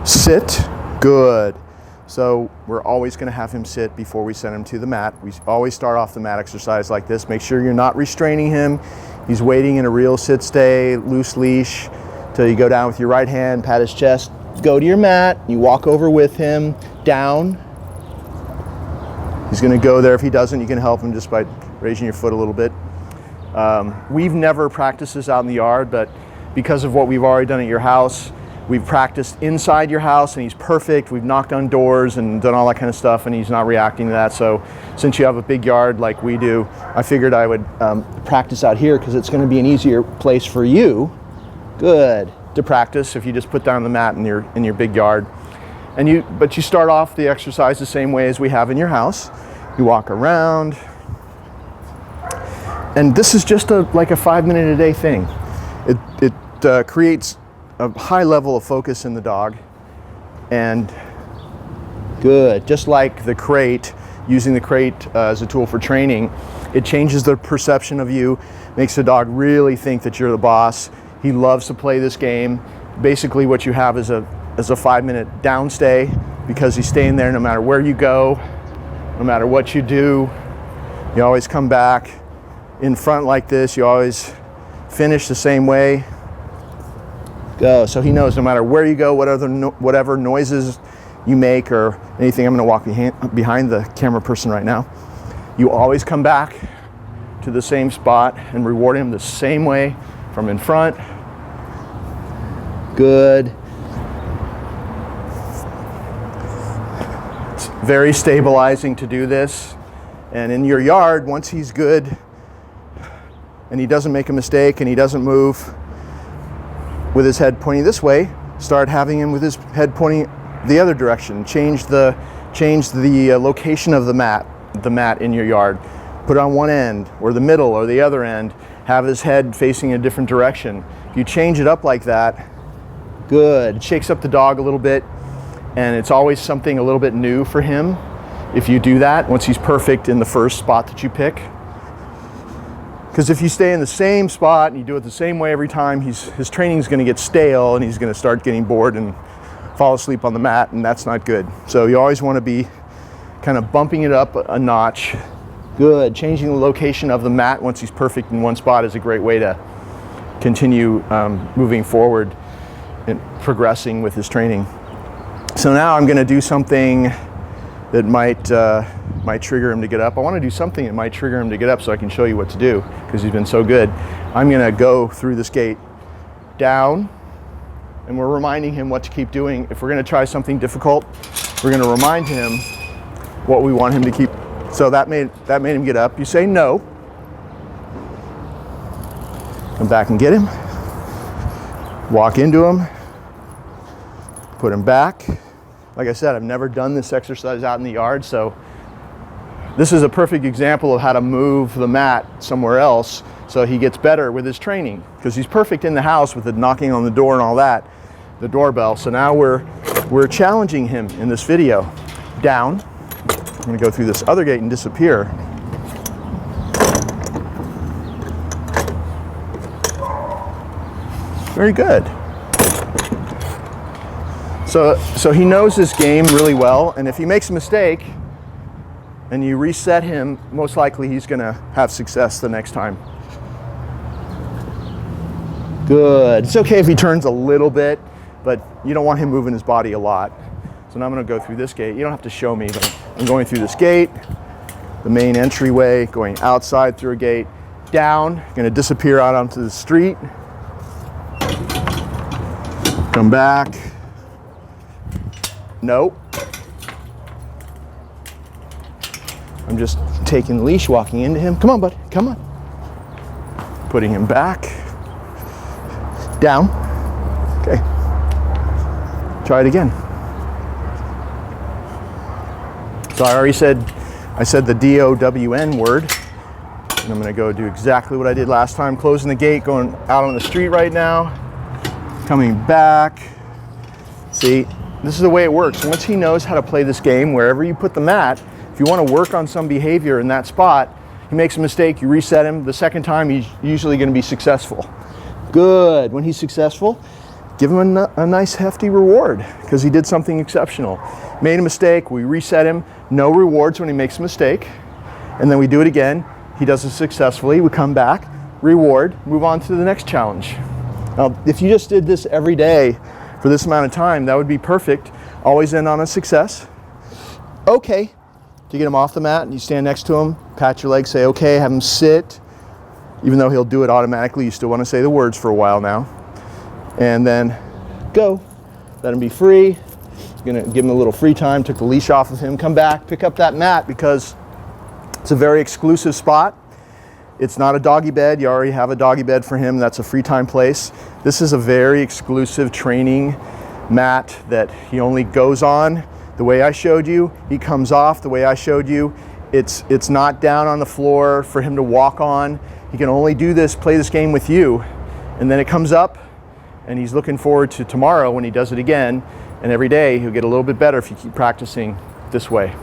Sit. Good. So we're always going to have him sit before we send him to the mat. We always start off the mat exercise like this. Make sure you're not restraining him. He's waiting in a real sit-stay, loose leash, till you go down with your right hand, pat his chest, go to your mat, you walk over with him, down. He's going to go there. If he doesn't, you can help him just by raising your foot a little bit. We've never practiced this out in the yard, but because of what we've already done at your house, we've practiced inside your house, and he's perfect. We've knocked on doors and done all that kind of stuff, and he's not reacting to that. So since you have a big yard like we do, I figured I would practice out here because it's going to be an easier place for you. Good. To practice if you just put down the mat in your big yard. But you start off the exercise the same way as we have in your house. You walk around. And this is just like a 5-minute a day thing. It creates a high level of focus in the dog, and good. Just like the crate, using the crate as a tool for training, it changes the perception of you, makes the dog really think that you're the boss. He loves to play this game. Basically what you have is a 5-minute downstay, because he's staying there no matter where you go, no matter what you do. You always come back in front like this. You always finish the same way. Go. So he knows no matter where you go, whatever noises you make or anything. I'm going to walk behind the camera person right now. You always come back to the same spot and reward him the same way from in front. Good. It's very stabilizing to do this. And in your yard, once he's good and he doesn't make a mistake and he doesn't move with his head pointing this way, start having him with his head pointing the other direction. Change the location of the mat in your yard. Put it on one end or the middle or the other end. Have his head facing a different direction. If you change it up like that, good. It shakes up the dog a little bit, and it's always something a little bit new for him if you do that once he's perfect in the first spot that you pick. Because if you stay in the same spot and you do it the same way every time, his training is going to get stale, and he's going to start getting bored and fall asleep on the mat, and that's not good. So you always want to be kind of bumping it up a notch. Good. Changing the location of the mat once he's perfect in one spot is a great way to continue moving forward and progressing with his training. So now I'm going to do something that might trigger him to get up. I want to do something that might trigger him to get up so I can show you what to do, because he's been so good. I'm going to go through this gate down, and we're reminding him what to keep doing. If we're going to try something difficult, we're going to remind him what we want him to keep. So that made him get up. You say no. Come back and get him. Walk into him. Put him back. Like I said, I've never done this exercise out in the yard, so this is a perfect example of how to move the mat somewhere else so he gets better with his training, because he's perfect in the house with the knocking on the door and all that, the doorbell. So now we're challenging him in this video. Down. I'm going to go through this other gate and disappear. Very good. So he knows this game really well, and if he makes a mistake and you reset him, most likely he's going to have success the next time. Good. It's okay if he turns a little bit, but you don't want him moving his body a lot. So now I'm going to go through this gate. You don't have to show me, but I'm going through this gate, the main entryway, going outside through a gate, down, going to disappear out onto the street, come back. Nope. I'm just taking the leash, walking into him. Come on, bud. Come on. Putting him back. Down. Okay. Try it again. So I said the D-O-W-N word. And I'm going to go do exactly what I did last time. Closing the gate, going out on the street right now. Coming back. See? This is the way it works. Once he knows how to play this game, wherever you put the mat, if you want to work on some behavior in that spot, he makes a mistake, you reset him. The second time, he's usually going to be successful. Good. When he's successful, give him a nice hefty reward because he did something exceptional. Made a mistake, we reset him, no rewards when he makes a mistake, and then we do it again. He does it successfully, we come back, reward, move on to the next challenge. Now, if you just did this every day for this amount of time, that would be perfect. Always end on a success. Okay, to get him off the mat, and you stand next to him, pat your leg, say okay, have him sit. Even though he'll do it automatically, you still want to say the words for a while now. And then go. Let him be free. You're gonna give him a little free time, took the leash off of him, come back, pick up that mat because it's a very exclusive spot. It's not a doggy bed. You already have a doggy bed for him. That's a free time place. This is a very exclusive training mat that he only goes on the way I showed you. He comes off the way I showed you. It's not down on the floor for him to walk on. He can only do this, play this game with you, and then it comes up, and he's looking forward to tomorrow when he does it again, and every day he'll get a little bit better if you keep practicing this way.